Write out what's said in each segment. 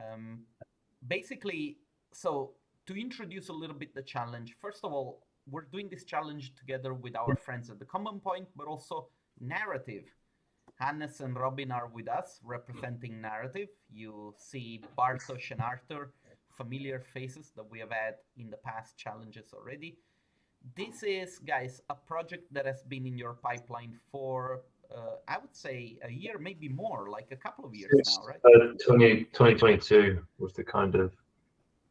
Um, Basically, so to introduce a little bit the challenge, first of all, we're doing this challenge together with our friends at the Commonpoint, but also Narrativ. Hannes and Robin are with us representing Narrativ. You see Bartosz and Arthur, familiar faces that we have had in the past challenges already. This is, guys, a project that has been in your pipeline for, I would say, a year, maybe more, like a couple of years now, right? 2022 was the kind of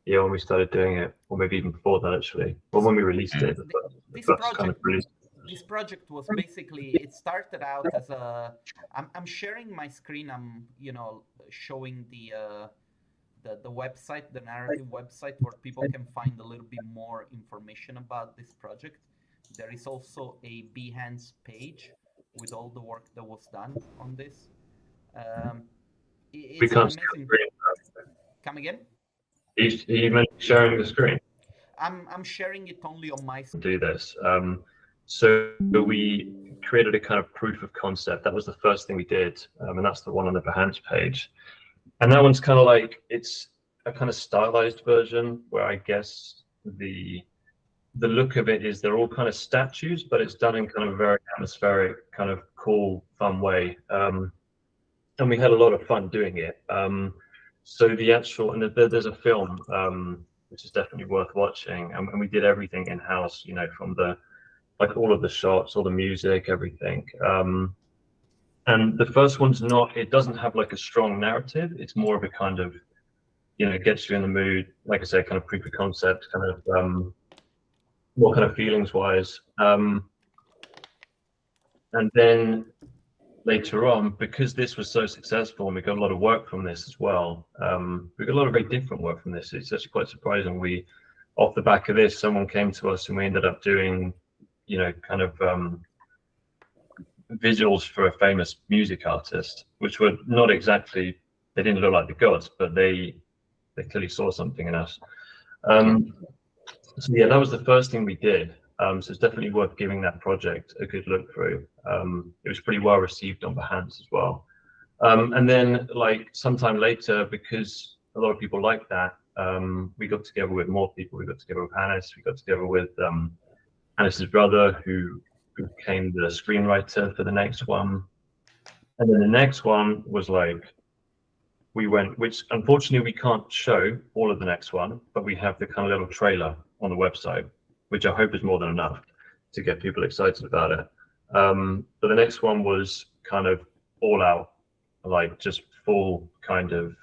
year when we started doing it, or maybe even before that, actually. Well, when we released it, the This first kind of project, release. this project was basically, it started out as a. I'm sharing my screen. I'm showing the website, the Narrativ website, where people can find a little bit more information about this project. There is also a Behance page with all the work that was done on this. Um, We it's an can't see the amazing. screen. Come again? You meant sharing the screen? I'm sharing it only on my. Do this. So we created a kind of proof of concept. That was the first thing we did, and that's the one on the Behance page. And that one's kind of like, it's a kind of stylized version where I guess the look of it is they're all kind of statues, but it's done in kind of a very atmospheric, kind of cool, fun way. And we had a lot of fun doing it. So the actual, and there's a film, which is definitely worth watching. And we did everything in-house, from like all of the shots, all the music, everything. And the first one's not, it doesn't have like a strong narrative. It's more of a kind of, it gets you in the mood, like I said, kind of proof of concept, kind of more kind of feelings wise. And then later on, because this was so successful and we got a lot of work from this as well, we got a lot of very different work from this. It's actually quite surprising. Off the back of this, someone came to us and we ended up doing, kind of visuals for a famous music artist, which were not exactly, they didn't look like the gods, but they clearly saw something in us. So yeah, that was the first thing we did. So it's definitely worth giving that project a good look through. It was pretty well received on Behance as well. And then like sometime later, because a lot of people like that, we got together with more people. We got together with Hannes, we got together with Hannes's brother, who became the screenwriter for the next one. And then the next one was like, we went, which unfortunately we can't show all of the next one, but we have the kind of little trailer on the website, which I hope is more than enough to get people excited about it. But the next one was kind of all out, like just full kind of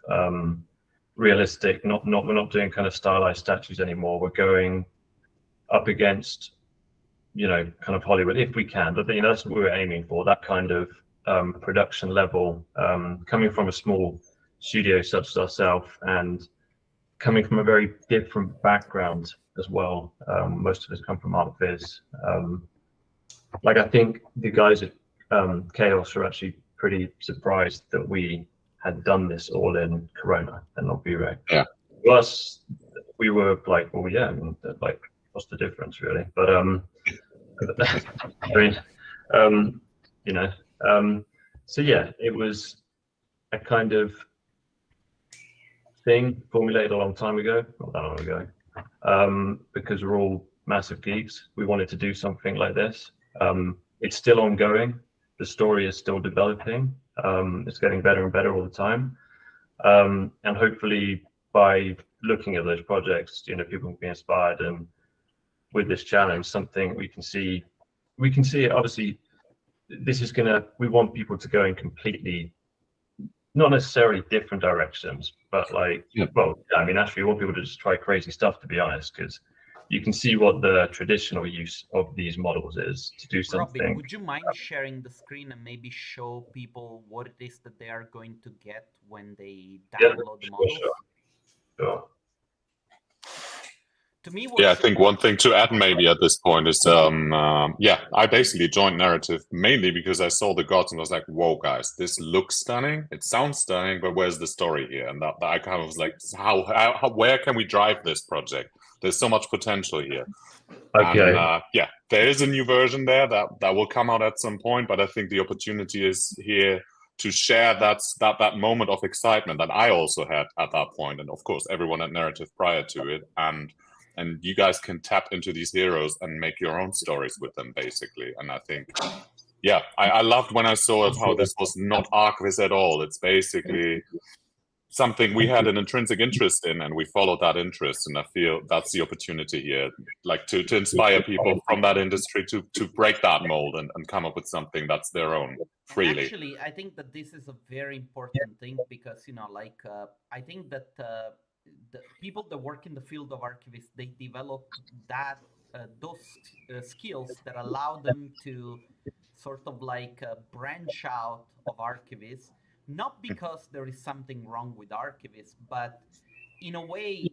realistic, we're not doing kind of stylized statues anymore. We're going up against, kind of Hollywood if we can, but that's what we were aiming for, that kind of production level, coming from a small studio such as ourselves and coming from a very different background as well. Most of us come from art viz. Like I think the guys at Chaos are actually pretty surprised that we had done this all in Corona and not V-Ray. Yeah. Plus, we were like, well, yeah, I mean, like, what's the difference really? But I mean, so yeah, it was a kind of thing formulated a long time ago, not that long ago, because we're all massive geeks. We wanted to do something like this. It's still ongoing. The story is still developing. It's getting better and better all the time. And hopefully by looking at those projects, people can be inspired, and with this challenge, something we can see it. Obviously, this is we want people to go in completely, not necessarily different directions, but like, well, I mean, actually, we want people to just try crazy stuff, to be honest, because you can see what the traditional use of these models is to do something. Robin, would you mind sharing the screen and maybe show people what it is that they are going to get when they download the models? Sure. To me, I think one thing to add maybe at this point is, I basically joined Narrativ mainly because I saw the gods and was like, whoa, guys, this looks stunning. It sounds stunning, but where's the story here? And that I kind of was like, where can we drive this project? There's so much potential here. Okay. And, there is a new version there that will come out at some point, but I think the opportunity is here to share that moment of excitement that I also had at that point, and of course everyone at Narrative prior to it, and you guys can tap into these heroes and make your own stories with them, basically. And I think, yeah, I loved when I saw how this was not Archviz at all. It's basically something we had an intrinsic interest in, and we followed that interest. And I feel that's the opportunity here, like to inspire people from that industry to break that mold and come up with something that's their own freely. And actually, I think that this is a very important thing because, I think that the people that work in the field of archivists, they develop those skills that allow them to sort of branch out of archivists, not because there is something wrong with archivists, but in a way,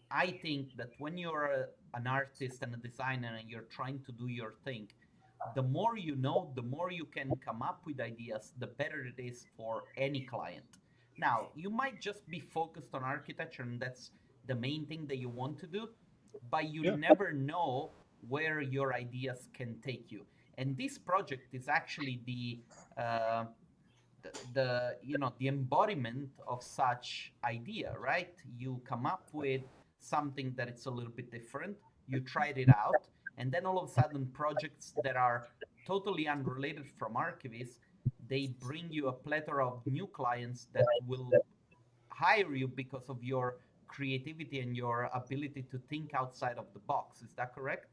I think that when you're an artist and a designer and you're trying to do your thing, the more you know, the more you can come up with ideas, the better it is for any client. Now, you might just be focused on architecture and that's the main thing that you want to do, but you never know where your ideas can take you. And this project is actually the embodiment of such idea, right? You come up with something that it's a little bit different, you tried it out, and then all of a sudden projects that are totally unrelated from archivists, they bring you a plethora of new clients that will hire you because of your creativity and your ability to think outside of the box. Is that correct?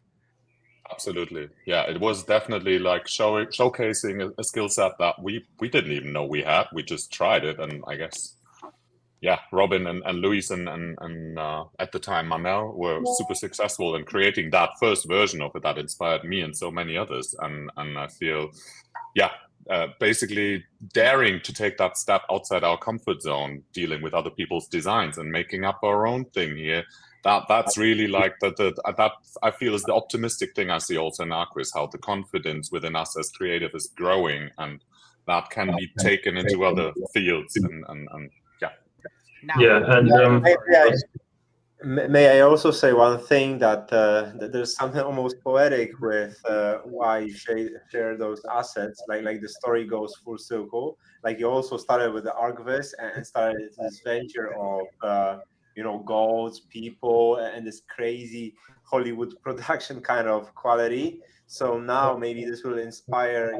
Absolutely. Yeah, it was definitely like showcasing a skill set that we didn't even know we had. We just tried it. And I guess, yeah, Robin and Luis and at the time Manel were super successful in creating that first version of it that inspired me and so many others. And I feel, yeah, basically daring to take that step outside our comfort zone, dealing with other people's designs and making up our own thing here. That's really like that I feel is the optimistic thing I see also in Archviz, how the confidence within us as creative is growing, and that can be taken into other fields and yeah. Now, Yeah, and may I also say one thing that there's something almost poetic with why you share those assets. Like the story goes full circle. Like you also started with the Archviz and started this venture of goals, people, and this crazy Hollywood production kind of quality. So now maybe this will inspire,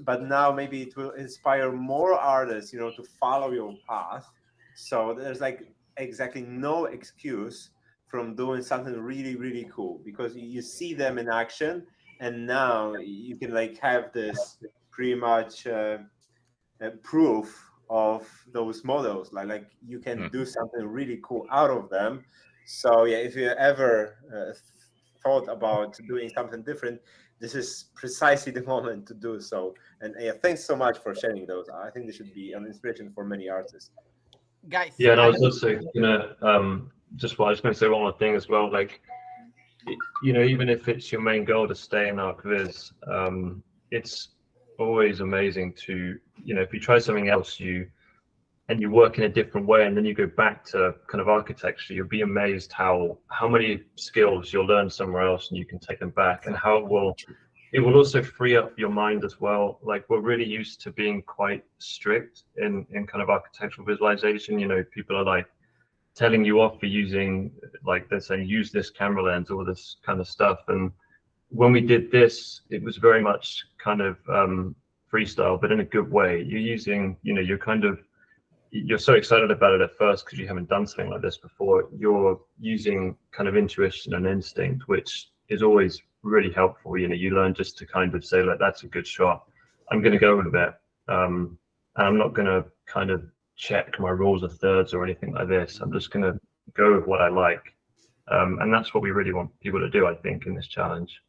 but now maybe it will inspire more artists, to follow your path. So there's exactly no excuse from doing something really, really cool because you see them in action, and now you can have this pretty much proof of those models. Like you can do something really cool out of them. So yeah, if you ever thought about doing something different, this is precisely the moment to do so. And yeah, thanks so much for sharing those. I think this should be an inspiration for many artists. Guys, yeah, and I was also just what I was going to say one more thing as well. Like, even if it's your main goal to stay in Archviz, it's always amazing to if you try something else, you work in a different way, and then you go back to kind of architecture, you'll be amazed how many skills you'll learn somewhere else and you can take them back, and how it will also free up your mind as well. Like, we're really used to being quite strict in kind of architectural visualization. People are telling you off for using, they're saying use this camera lens, all this kind of stuff. And when we did this, it was very much kind of freestyle, but in a good way. You're using, you're so excited about it at first because you haven't done something like this before. You're using kind of intuition and instinct, which is always really helpful. You learn just to kind of say, that's a good shot, I'm going to go with it, and I'm not going to kind of check my rules of thirds or anything like this. I'm just going to go with what I like, and that's what we really want people to do, I think, in this challenge.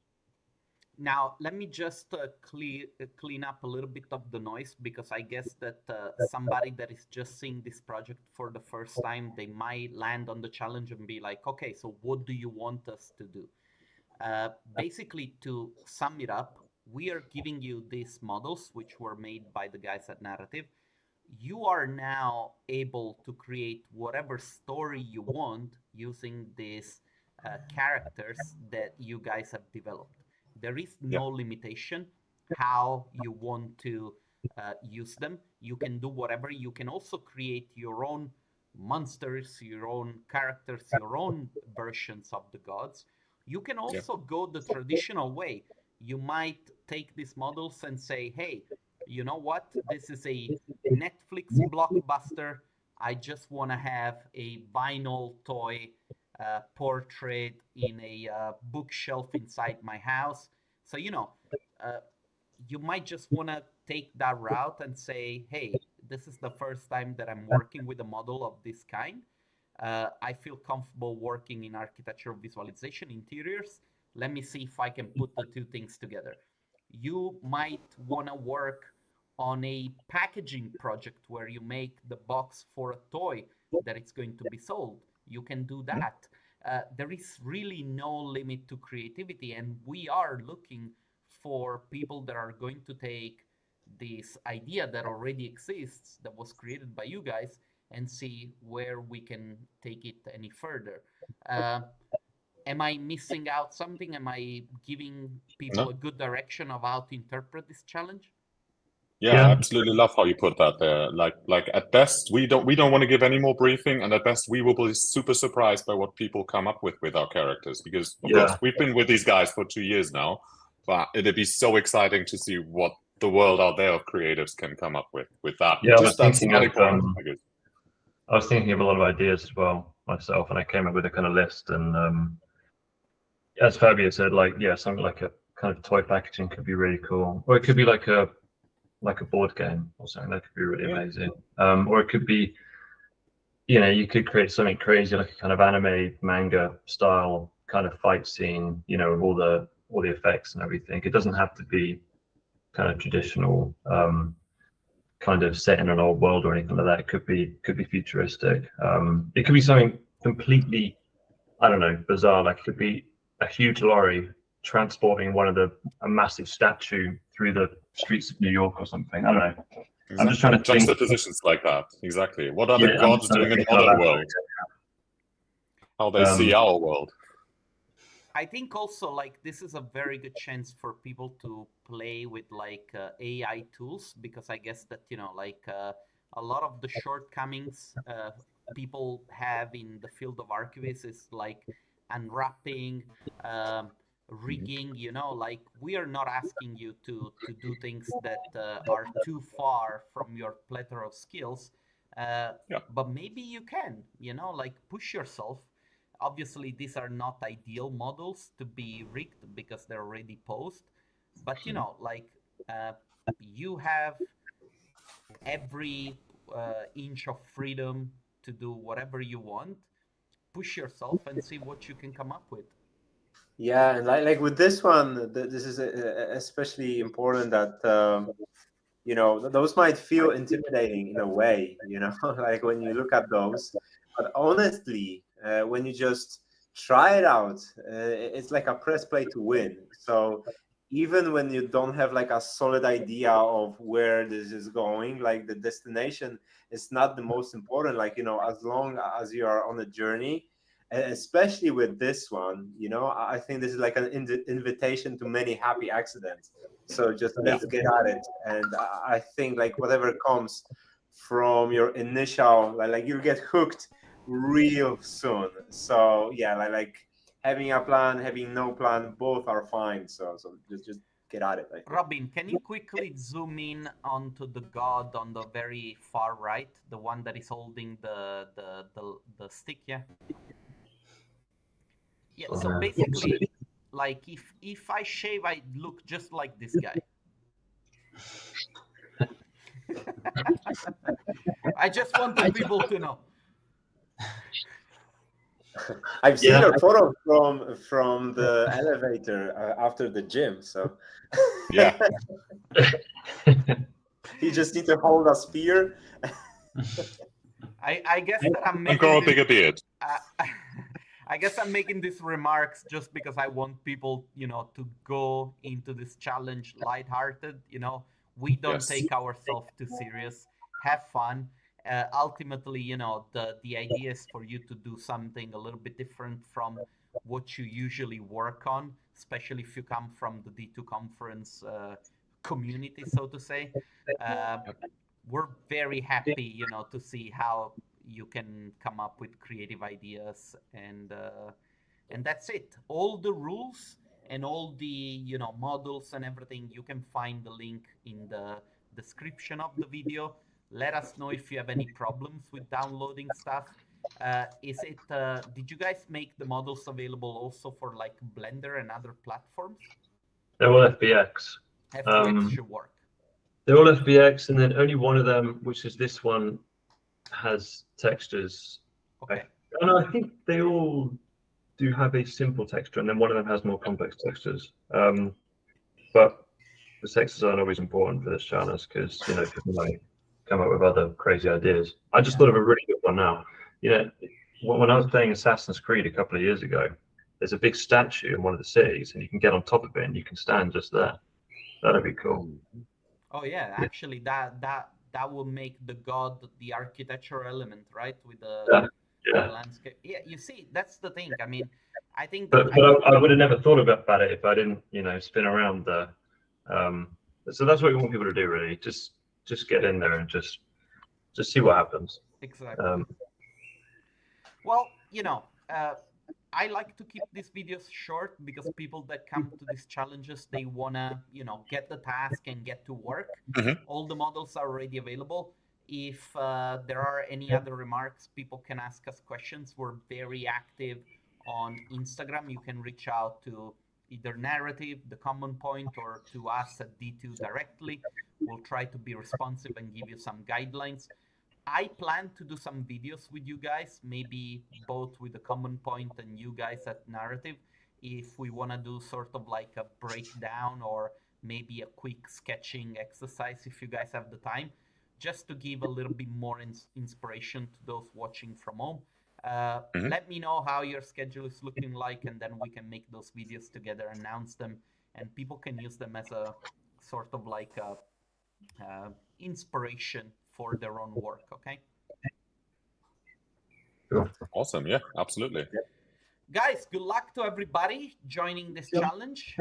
Now, let me just clean up a little bit of the noise, because I guess that somebody that is just seeing this project for the first time, they might land on the challenge and be like, okay, so what do you want us to do? Basically, to sum it up, we are giving you these models, which were made by the guys at Narrativ. You are now able to create whatever story you want using these characters that you guys have developed. There is no limitation how you want to use them. You can do whatever. You can also create your own monsters, your own characters, your own versions of the gods. You can also go the traditional way. You might take these models and say, hey, you know what? This is a Netflix blockbuster. I just want to have a vinyl toy portrait in a bookshelf inside my house. So, uh, you might just want to take that route and say, hey, this is the first time that I'm working with a model of this kind. I feel comfortable working in architectural visualization interiors. Let me see if I can put the two things together. You might want to work on a packaging project where you make the box for a toy that it's going to be sold. You can do that. There is really no limit to creativity, and we are looking for people that are going to take this idea that already exists, that was created by you guys, and see where we can take it any further. Uh, am I missing out something? Am I giving people No? a good direction of how to interpret this challenge? Yeah, I absolutely love how you put that there. Like at best, we don't want to give any more briefing, and at best, we will be super surprised by what people come up with our characters. Because of course, we've been with these guys for 2 years now, but it'd be so exciting to see what the world out there of creatives can come up with that. Yeah, Just that starting point, I guess. I was thinking of a lot of ideas as well myself, and I came up with a kind of list. And as Fabio said, like something like a kind of toy packaging could be really cool, or it could be like a board game or something that could be really amazing. Or it could be, you could create something crazy like a kind of anime manga style kind of fight scene, with all the effects and everything. It doesn't have to be kind of traditional, kind of set in an old world or anything like that. It could be futuristic. It could be something completely, I don't know, bizarre. Like it could be a huge lorry transporting a massive statue through the streets of New York or something. I don't know. Exactly. I'm just trying to think. Juxtapositions like that. Exactly. What are the gods doing in other world? How they see our world. I think also like this is a very good chance for people to play with like AI tools, because I guess that a lot of the shortcomings people have in the field of archivists is like unwrapping, rigging. Like we are not asking you to do things that are too far from your plethora of skills, but maybe you can. Like push yourself. Obviously, these are not ideal models to be rigged because they're already posed. But uh, you have every inch of freedom to do whatever you want. Push yourself and see what you can come up with. Yeah, and like with this one, this is especially important that those might feel intimidating in a way, like when you look at those. But honestly, when you just try it out, it's like a press play to win. So even when you don't have like a solid idea of where this is going, like the destination is not the most important. Like, as long as you are on a journey, especially with this one, I think this is like an invitation to many happy accidents. So just let's get at it. And I think like whatever comes from your initial, like you'll get hooked real soon. So yeah, like having a plan, having no plan, both are fine. So just get at it. Robin, can you quickly zoom in onto the god on the very far right, the one that is holding the stick? Yeah. Yeah. So basically, like if I shave, I look just like this guy. I just wanted people to know. I've seen a photo from the elevator after the gym. So yeah, you just need to hold a spear. I guess that I'm making. And grow a bigger beard. I guess I'm making these remarks just because I want people, to go into this challenge lighthearted. We don't take ourselves too serious. Have fun. Ultimately, the idea is for you to do something a little bit different from what you usually work on, especially if you come from the D2 conference community, so to say. We're very happy, to see how you can come up with creative ideas, and that's it. All the rules and all the models and everything, you can find the link in the description of the video. Let us know if you have any problems with downloading stuff. Did you guys make the models available also for like Blender and other platforms? They're all FBX. FBX should work. They're all FBX, and then only one of them, which is this one, has textures. Okay. I think they all do have a simple texture, and then one of them has more complex textures. But the textures aren't always important for this challenge, because people might come up with other crazy ideas. I just thought of a really good one now. When I was playing Assassin's Creed a couple of years ago, there's a big statue in one of the cities, and you can get on top of it, and you can stand just there. That'd be cool. Oh yeah, actually, that will make the god the architectural element, right? With the landscape. Yeah, you see, that's the thing. I mean, I think. But I would have never thought about it if I didn't, spin around the. So that's what we want people to do, really. Just get in there and just see what happens. Exactly. Well, I like to keep these videos short, because people that come to these challenges, they wanna, get the task and get to work. All the models are already available. If there are any other remarks, people can ask us questions. We're very active on Instagram. You can reach out to either Narrativ, the Commonpoint, or to us at D2 directly. We'll try to be responsive and give you some guidelines. I plan to do some videos with you guys, maybe both with the Commonpoint and you guys at Narrativ, if we want to do sort of like a breakdown or maybe a quick sketching exercise, if you guys have the time, just to give a little bit more inspiration to those watching from home. Let me know how your schedule is looking like, and then we can make those videos together, announce them, and people can use them as a sort of like a inspiration for their own work. Okay. Cool. Awesome. Yeah, absolutely. Guys, good luck to everybody joining this challenge.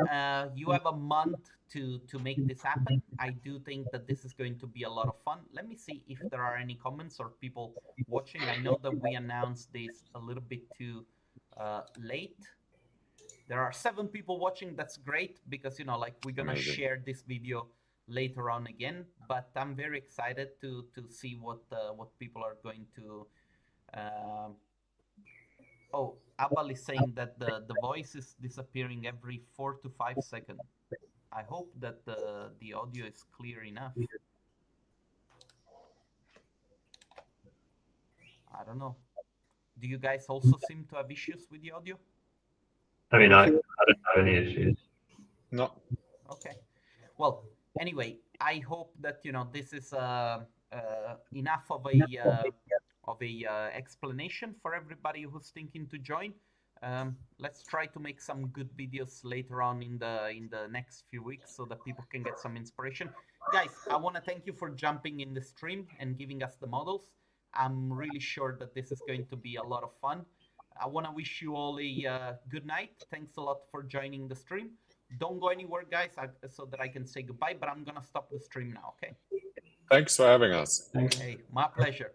You have a month to make this happen. I do think that this is going to be a lot of fun. Let me see if there are any comments or people watching. I know that we announced this a little bit too late. There are 7 people watching. That's great, because we're gonna share this video later on again. But I'm very excited to see what people are going to. Oh, Abal is saying that the voice is disappearing every 4 to 5 seconds. I hope that the audio is clear enough. I don't know. Do you guys also seem to have issues with the audio? I mean, I don't have any issues. No. Okay. Well, anyway, I hope that this is enough of a explanation for everybody who's thinking to join. Let's try to make some good videos later on in the next few weeks, so that people can get some inspiration. Guys, I want to thank you for jumping in the stream and giving us the models. I'm really sure that this is going to be a lot of fun. I want to wish you all a good night. Thanks a lot for joining the stream. Don't go anywhere, guys, so that I can say goodbye, but I'm going to stop the stream now, okay? Thanks for having us. Hey, my pleasure.